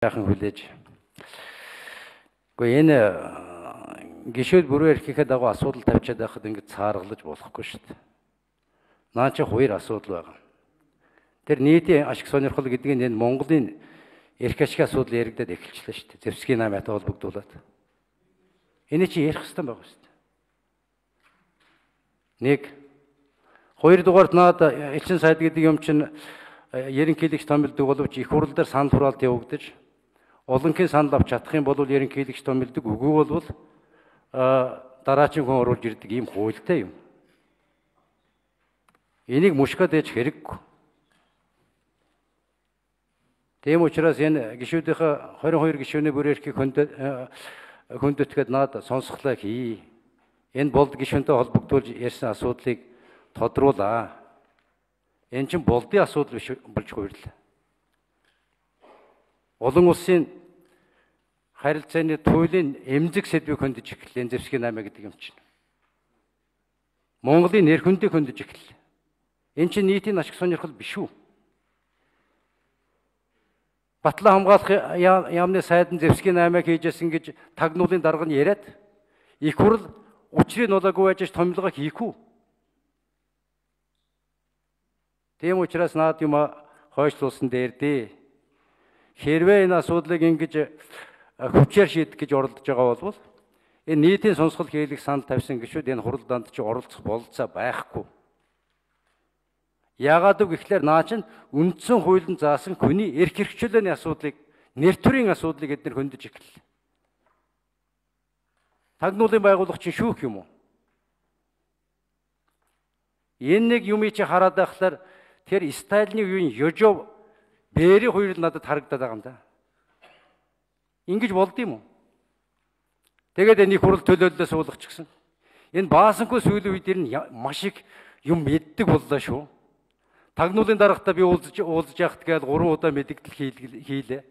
Яхан хүлээж. Гэхдээ энэ гişүүд бүрээр хийхэд дагуу асуудал тавьчаад байхад ингэж цааргалж болохгүй шүү дээ. Наа чи хоёр асуудал байгаа. Тэр нийтийн ашиг сонирхол гэдэг нь энэ Монголын эрх ашиг асуудал яригдаад эхэлчихлээ шүү дээ. Зэвсгийн намайтай холбогдуулаад. Энэ чи ярих хэрэгтэй байгаа шүү дээ. Нэг хоёрдугаарт наад элчин сайд гэдэг юм чинь ерөнхийлөгч томилдог боловч их хурл дээр санал хураалт явагдаж олонхын санал авч чадах юм бол ерөнхийлөгч томилдог, үгүй бол дараачин хүн оруулж ирдэг ийм хуультай юм. Энийг мушгаад ээж хэрэггүй. Тийм учраас энэ гишүүдийнхээ 22 гишүүний бүр эрхийг хүндэтгэхэд наад сонсголоо хий. Энэ болд гишүүнтэй холбогдуулж ярьсан асуудлыг тодруулаа. Энэ чинь болдын асуудал биш болж хуйрлаа. Олон улсын харилцааны туйлын эмзэг сэдвийг хөндөж эхэллээ. Зэвсгийн намаа гэдэг юм чинь. Монголын нэр хүндийг хөндөж эхэллээ. Энэ чинь нийтийн ашиг сонирхол биш үү? Батлан хамгаалах яамны сайдан Зэвсгийн намааг хийжсэн гэж тагнуулын дарга нь яриад их хурл учрыг нулаагүй байж томилгоо хийх үү? Тийм учраас наад юм хойшлуулсан дээр дээ. Хэрвээ энэ асуудлыг ингэж хүчээр шийдэх гэж оролдож байгаа бол энэ нийтийн сонсгол хийлэх санал тавьсан гишүүд энэ хуралдаанд чи оролцох бололцоо байхгүй. Яагаад гэвэл наа чин үндсэн хуулийн заасан хүний эрх хэрэгчлээний асуудлыг, нэр төрийн асуудлыг эдгээр хөндөж эхэллээ. Тагнуулын байгууллага чинь шүүх юм уу? Энэ нэг юм чи хараад байхлаар тэр Сталины үеийн Ёжов Бэри хоёр л надад харагдаад байгаа юм да. Ингэж болд юм уу? Тэгээд энэ их хурл төлөөллөө суулгах ч гэсэн. Энэ баасангүй сүүлийн үед нь маш их юм мэддэг боллоо шүү. Тагнуулын дарагтаа би уулзж яхад гээд 3 удаа мэдгдэл хийлээ.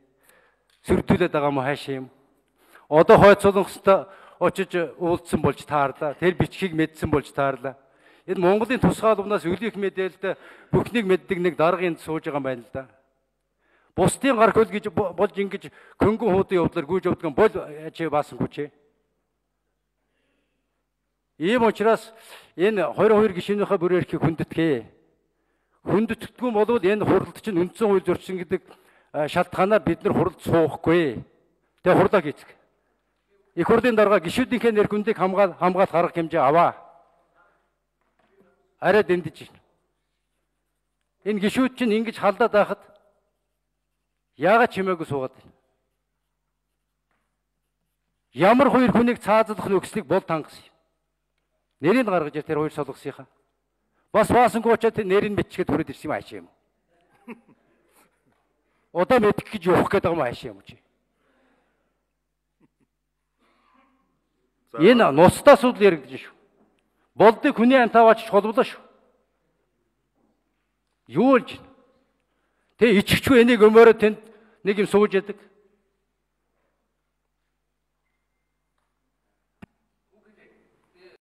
Сөрдүүлээд байгаа юм хаашаа юм. Одоо хойд солонгостой очиж уулзсан болж таарлаа. Тэр бичгийг мэдсэн болж таарлаа. Энэ Монголын тусгай албанаас үлийх мэдээлэлд бүхнийг мэддэг нэг даргын сууж байгаа юм байна л да. Бусдын гар хөл гэж болж ингэж хөнгөн хуудын явдлаар гүйж явдаг юм бол чи баасангүй чи. Ийм учраас энэ 22 гишүүнийхээ бүр эрхийг хүндэтгэе. Хүндэтгдгүй бол энэ хуралд чинь үндсэн хууль зөрчсөн гэдэг шалтгаанаар бид нар хуралд суухгүй. Тэгээ хурлаа хийцэг. Их хурлын дарга гишүүдийнхээ нэр хүндийг хамгаалах арга хэмжээ аваа. Арай дэмдэж байна. Энэ гишүүд чинь ингэж халдаад байхад яагаад чимээгүй суугаад байна? Ямар хоёр хүнийг цаазлах нөхцөлийг бол тангас юм. Нэрийг гаргаж ир тэр хоёр солонгосынхаа. Бас баасангүй очоод нэрийг бичгээд хүрээд ирсэн юм аашаа юм. Одоо мэдэх гэж явах гээд байгаа юм аашаа юм чи. Энэ нустай асуудал яригдаж шүү. Болдыг хүний амтаваач холболоо шүү. Юу болж байна? Тэ ичгчгүй энийг өмөрөө тэнд нэг юм сууж яадаг.